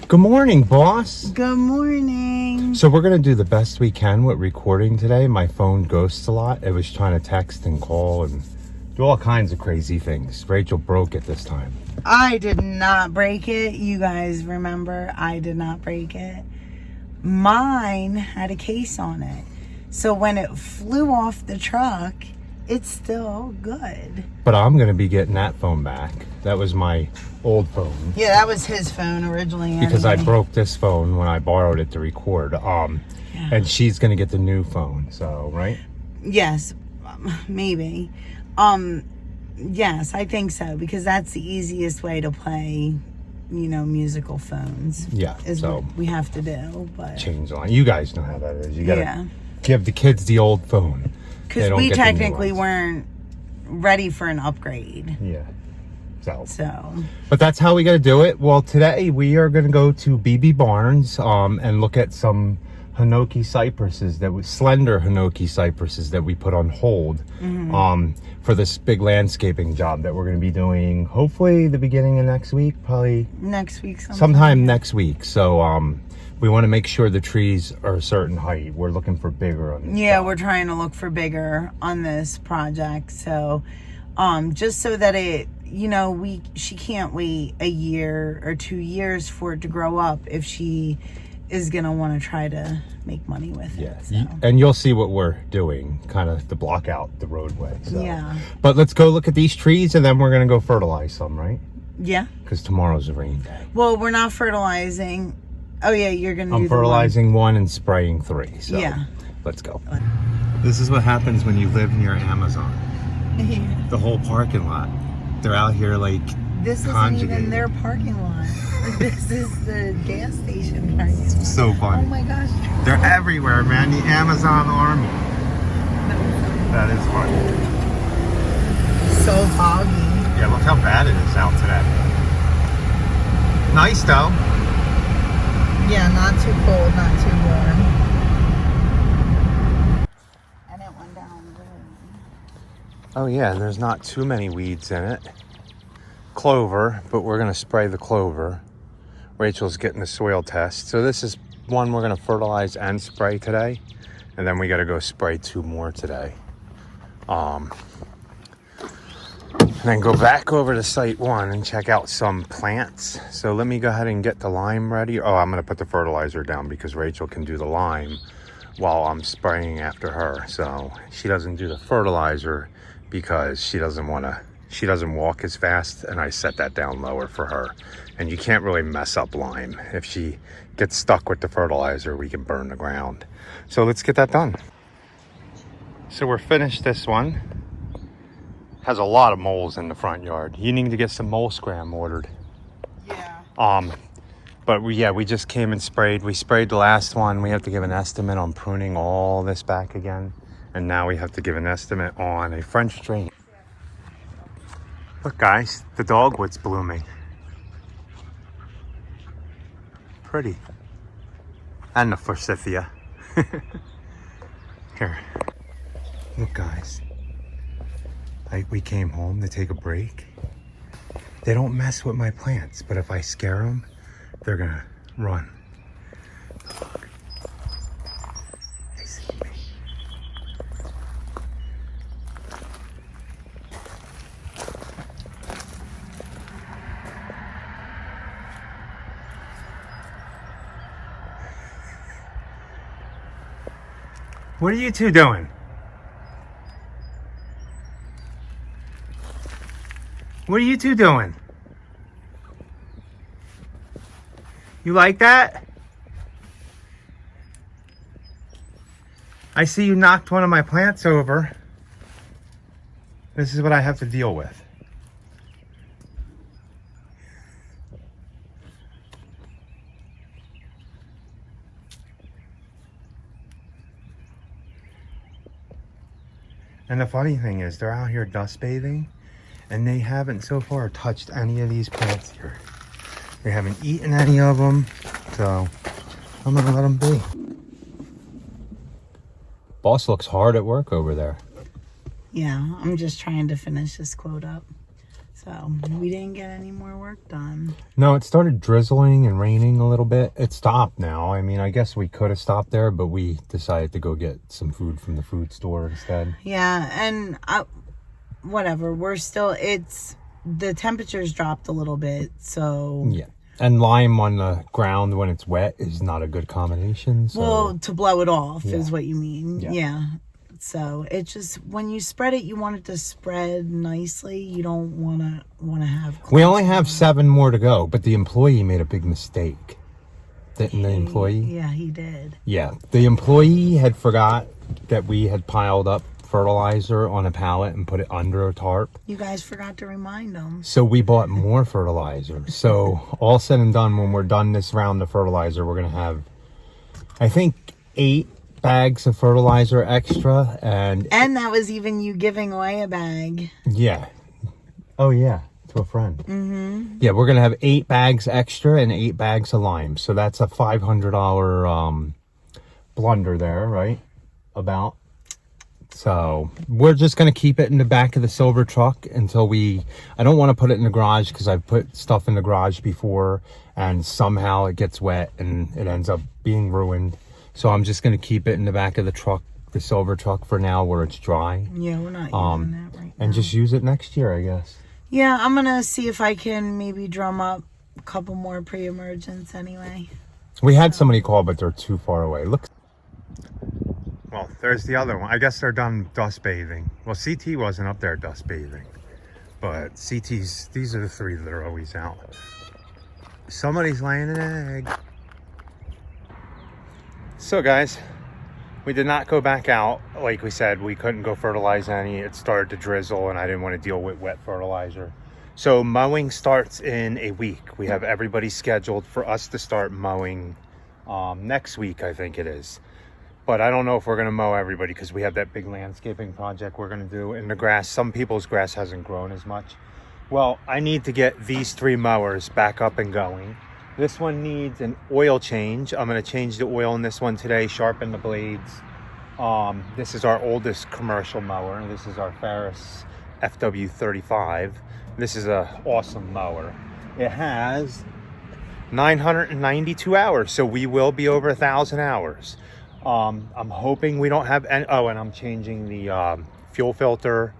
Good morning, boss. Good morning. So we're going to do the best we can with recording today. My phone ghosts a lot. It was trying to text and call and do all kinds of crazy things. Rachel broke it this time. I did not break it. You guys remember, I did not break it. Mine had a case on it. So when it flew off the truck, it's still good. But I'm going to be getting that phone back. That was my old phone. Yeah, that was his phone originally. Because anyway. I broke this phone when I borrowed it to record. And she's going to get the new phone. So, right? Yes, maybe. Yes, I think so. Because that's the easiest way to play, musical phones. Yeah. Is so what we have to do. But change the line. You guys know how that is. You got to yeah. give the kids the old phone. Because we technically weren't ready for an upgrade. Yeah. But that's how we got to do it. Well, today we are going to go to BB Barnes and look at some Hinoki cypresses slender Hinoki cypresses that we put on hold for this big landscaping job that we're going to be doing hopefully the beginning of next week, probably next week sometime next week. So we want to make sure the trees are a certain height. We're looking for bigger on this job. We're trying to look for bigger on this project. So just so that it she can't wait a year or 2 years for it to grow up if she is gonna want to try to make money with it. Yes, so. And you'll see what we're doing kind of to block out the roadway. So. Yeah. But let's go look at these trees and then we're gonna go fertilize some, right? Yeah. Because tomorrow's a rain day. Well, we're not fertilizing. Oh yeah, you're gonna. I'm fertilizing one and spraying 3. So yeah. Let's go. This is what happens when you live near Amazon. The whole parking lot. They're out here like this isn't even their parking lot. This is the gas station parking lot. So funny. Oh my gosh. They're everywhere, man. The Amazon army. That is funny. So foggy. Yeah, look how bad it is out today. Nice though. Yeah, not too cold, not too warm. And it went down good. Oh yeah, and there's not too many weeds in it. Clover, but we're gonna spray the clover. Rachel's getting the soil test. So this is one we're gonna fertilize and spray today. And then we gotta go spray 2 more today. And then go back over to site 1 and check out some plants. So let me go ahead and get the lime ready. Oh, I'm gonna put the fertilizer down because Rachel can do the lime while I'm spraying after her. So she doesn't do the fertilizer because she doesn't walk as fast, and I set that down lower for her. And you can't really mess up lime. If she gets stuck with the fertilizer, we can burn the ground. So let's get that done. So we're finished this one. Has a lot of moles in the front yard. You need to get some mole scram ordered. Yeah. But we just came and sprayed. We sprayed the last one. We have to give an estimate on pruning all this back again. And now we have to give an estimate on a French drain. Look guys, the dogwood's blooming. Pretty. And the forsythia. Here. Look guys. We came home to take a break. They don't mess with my plants, but if I scare them, they're gonna run. Look. They see me. What are you two doing? What are you two doing? You like that? I see you knocked one of my plants over. This is what I have to deal with. And the funny thing is, they're out here dust bathing, and they haven't so far touched any of these plants here. They haven't eaten any of them, so I'm gonna let them be. Boss looks hard at work over there. Yeah, I'm just trying to finish this quote up. So we didn't get any more work done. No, it started drizzling and raining a little bit. It stopped now. I mean, I guess we could have stopped there, but we decided to go get some food from the food store instead. Yeah, and whatever. We're still, the temperatures dropped a little bit, so. Yeah. And lime on the ground when it's wet is not a good combination. So. Well, to blow it off Yeah. is what you mean. Yeah. So it just, when you spread it, you want it to spread nicely. You don't want to have. We only have 7 more to go, but the employee made a big mistake. Didn't the employee? Yeah, he did. Yeah. The employee had forgot that we had piled up fertilizer on a pallet and put it under a tarp. You guys forgot to remind him. So we bought more fertilizer. So all said and done, when we're done this round of fertilizer, we're going to have, I think, 8 bags of fertilizer extra. And that was even you giving away a bag. Yeah. Oh, yeah. To a friend. Mm-hmm. Yeah, we're going to have 8 bags extra and 8 bags of lime. So that's a $500 blunder there, right? About. So we're just going to keep it in the back of the silver truck until I don't want to put it in the garage because I've put stuff in the garage before and somehow it gets wet and it ends up being ruined. So I'm just going to keep it in the back of the truck, the silver truck for now where it's dry. Yeah, we're not using that right now. And just use it next year, I guess. Yeah, I'm going to see if I can maybe drum up a couple more pre-emergents anyway. We had somebody call, but they're too far away. Look. Well, there's the other one. I guess they're done dust bathing. Well, CT wasn't up there dust bathing. But CT's, these are the 3 that are always out. Somebody's laying an egg. So guys, we did not go back out. Like we said, we couldn't go fertilize any. It started to drizzle and I didn't want to deal with wet fertilizer. So mowing starts in a week. We have everybody scheduled for us to start mowing next week, I think it is. But I don't know if we're going to mow everybody because we have that big landscaping project we're going to do in the grass. Some people's grass hasn't grown as much. Well, I need to get these 3 mowers back up and going. This one needs an oil change. I'm going to change the oil in this one today, sharpen the blades. This is our oldest commercial mower. This is our Ferris FW35. This is an awesome mower. It has 992 hours, so we will be over 1,000 hours. I'm hoping we don't have any, and I'm changing the fuel filter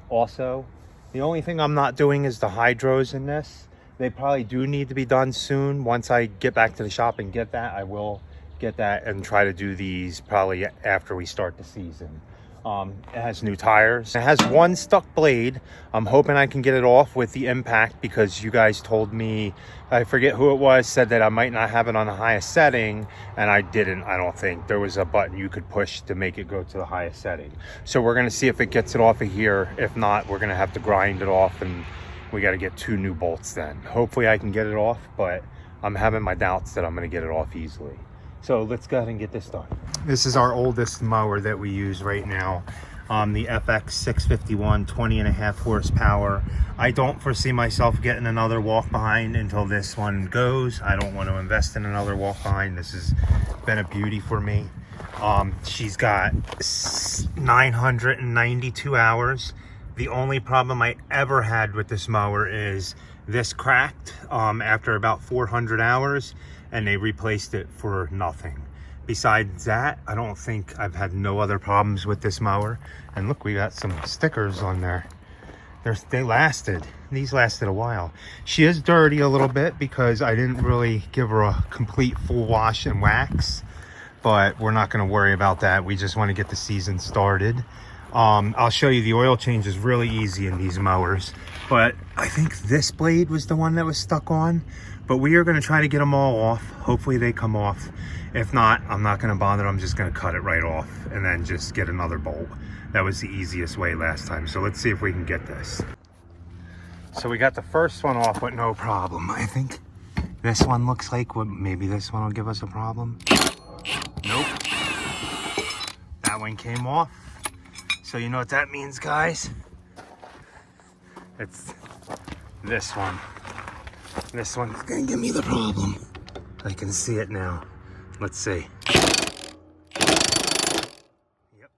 also. The only thing I'm not doing is the hydros in this. They probably do need to be done soon. Once I get back to the shop and get that, I will get that and try to do these probably after we start the season. It has new tires. It has 1 stuck blade. I'm hoping I can get it off with the impact because you guys told me, I forget who it was, said that I might not have it on the highest setting, and I didn't, I don't think. There was a button you could push to make it go to the highest setting. So we're gonna see if it gets it off of here. If not, we're gonna have to grind it off and we gotta get 2 new bolts then. Hopefully I can get it off, but I'm having my doubts that I'm gonna get it off easily. So let's go ahead and get this done. This is our oldest mower that we use right now. The FX 651, 20.5 horsepower. I don't foresee myself getting another walk behind until this one goes. I don't want to invest in another walk behind. This has been a beauty for me. She's got 992 hours. The only problem I ever had with this mower is this cracked after about 400 hours and they replaced it for nothing. Besides that, I don't think I've had no other problems with this mower. And look, we got some stickers on there. They lasted. These lasted a while. She is dirty a little bit because I didn't really give her a complete full wash and wax, but we're not going to worry about that. We just want to get the season started. I'll show you the oil change is really easy in these mowers, but I think this blade was the one that was stuck on, but we are going to try to get them all off. Hopefully they come off. If not, I'm not going to bother. I'm just going to cut it right off and then just get another bolt. That was the easiest way last time. So let's see if we can get this. So we got the first one off with no problem. I think this one looks like maybe this one will give us a problem. Nope. That one came off. So you know what that means, guys? It's this one. This one's gonna give me the problem. I can see it now. Let's see. Yep.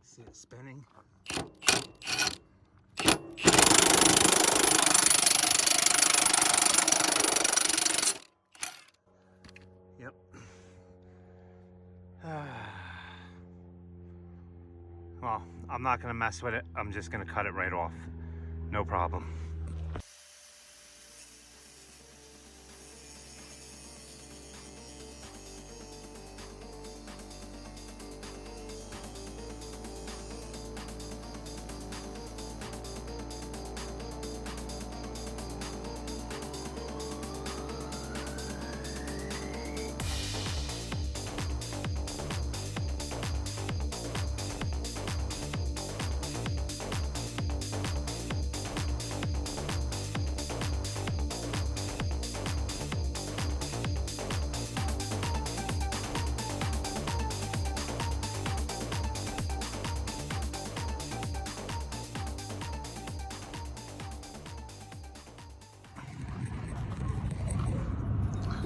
See it spinning? Yep. Well, I'm not gonna mess with it. I'm just gonna cut it right off. No problem.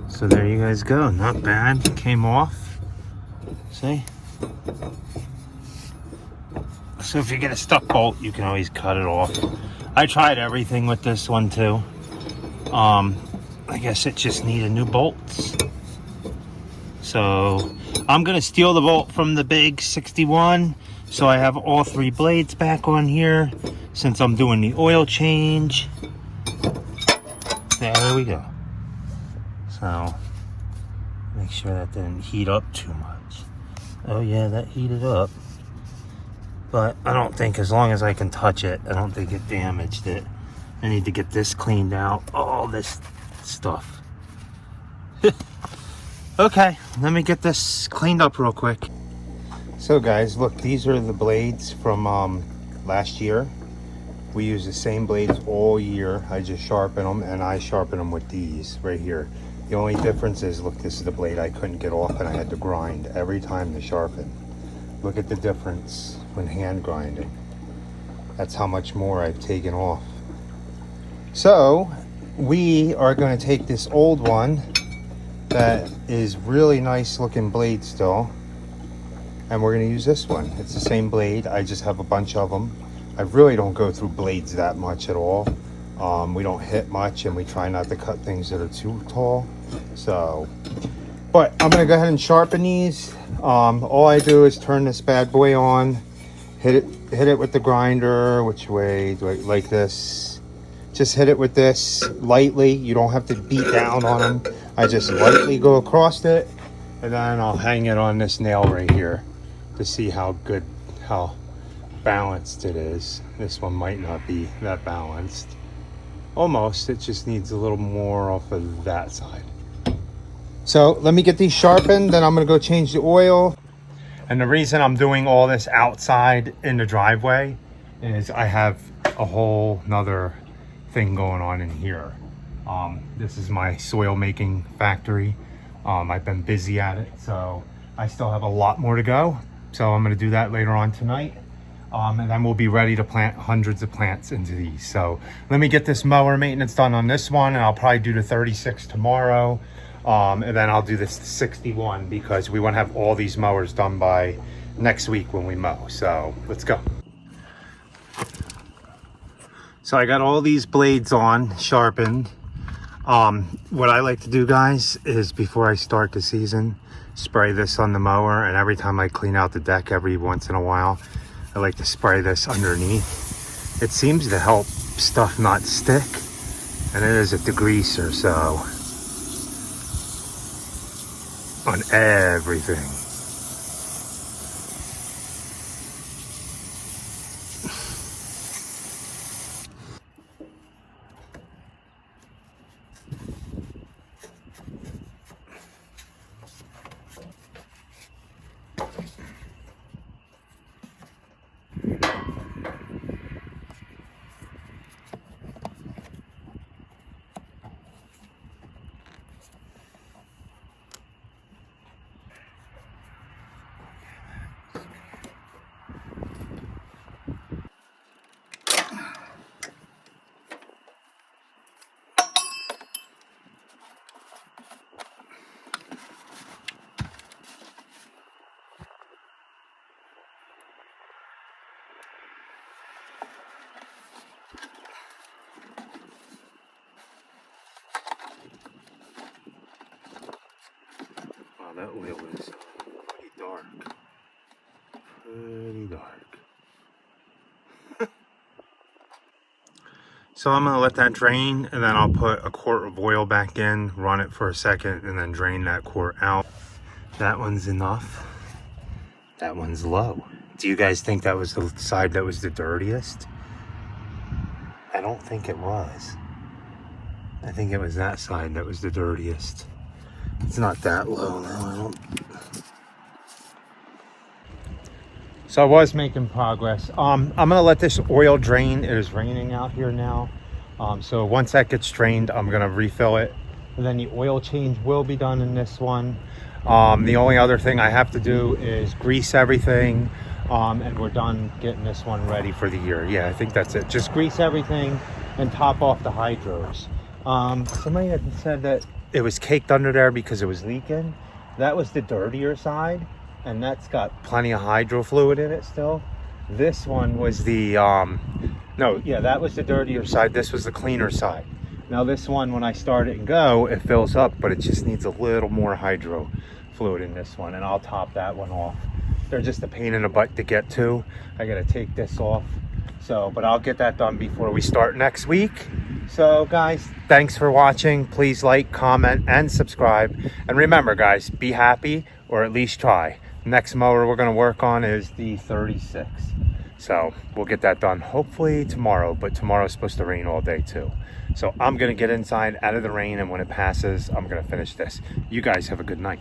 So there you guys go. Not bad. Came off. See? So if you get a stuck bolt, you can always cut it off. I tried everything with this one too. I guess it just needed new bolts. So I'm gonna steal the bolt from the big 61. So I have all 3 blades back on here since I'm doing the oil change. There we go. So make sure that didn't heat up too much. Oh yeah, that heated up. But I don't think, as long as I can touch it, I don't think it damaged it. I need to get this cleaned out. All this stuff. Okay, let me get this cleaned up real quick. So guys, look, these are the blades from last year. We use the same blades all year. I just sharpen them, and I sharpen them with these right here. The only difference is, look, this is the blade I couldn't get off and I had to grind every time to sharpen. Look at the difference when hand grinding. That's how much more I've taken off. So we are going to take this old one that is really nice looking blade still, and we're going to use this one. It's the same blade. I just have a bunch of them. I really don't go through blades that much at all. We don't hit much, and we try not to cut things that are too tall. So, but I'm going to go ahead and sharpen these. All I do is turn this bad boy on, hit it with the grinder. Which way do I, like this? Just hit it with this lightly. You don't have to beat down on them. I just lightly go across it, and then I'll hang it on this nail right here to see how balanced it is. This one might not be that balanced. Almost, it just needs a little more off of that side. So let me get these sharpened, then I'm gonna go change the oil. And the reason I'm doing all this outside in the driveway is I have a whole nother thing going on in here. This is my soil making factory. I've been busy at it, so I still have a lot more to go. So I'm gonna do that later on tonight. And then we'll be ready to plant hundreds of plants into these. So let me get this mower maintenance done on this one, and I'll probably do the 36 tomorrow. And then I'll do this 61 because we want to have all these mowers done by next week when we mow. So let's go. So I got all these blades on, sharpened. What I like to do, guys, is before I start the season, spray this on the mower, and every time I clean out the deck every once in a while, I like to spray this underneath. It seems to help stuff not stick, and it is a degreaser, so on everything. that oil is pretty dark. Pretty dark. So I'm gonna let that drain, and then I'll put a quart of oil back in, run it for a second, and then drain that quart out. That one's enough. That one's low. Do you guys think that was the side that was the dirtiest? I don't think it was. I think it was that side that was the dirtiest. It's not that low though, I don't. So I was making progress. I'm gonna let this oil drain. It is raining out here now. So once that gets drained, I'm gonna refill it. And then the oil change will be done in this one. The only other thing I have to do is grease everything. And we're done getting this one ready for the year. Yeah, I think that's it. Just grease everything and top off the hydros. Somebody had said that it was caked under there because it was leaking. That was the dirtier side, and that's got plenty of hydro fluid in it still. This one was the that was the dirtier side. This was the cleaner side. Now this one, when I start it and go, it fills up, but it just needs a little more hydro fluid in this one, and I'll top that one off. They're just a pain in the butt to get to. I gotta take this off. So, but I'll get that done before we start next week. So guys, thanks for watching. Please like, comment, and subscribe. And remember guys, be happy, or at least try. Next mower we're gonna work on is the 36. So we'll get that done hopefully tomorrow, but tomorrow's supposed to rain all day too. So I'm gonna get inside out of the rain, and when it passes, I'm gonna finish this. You guys have a good night.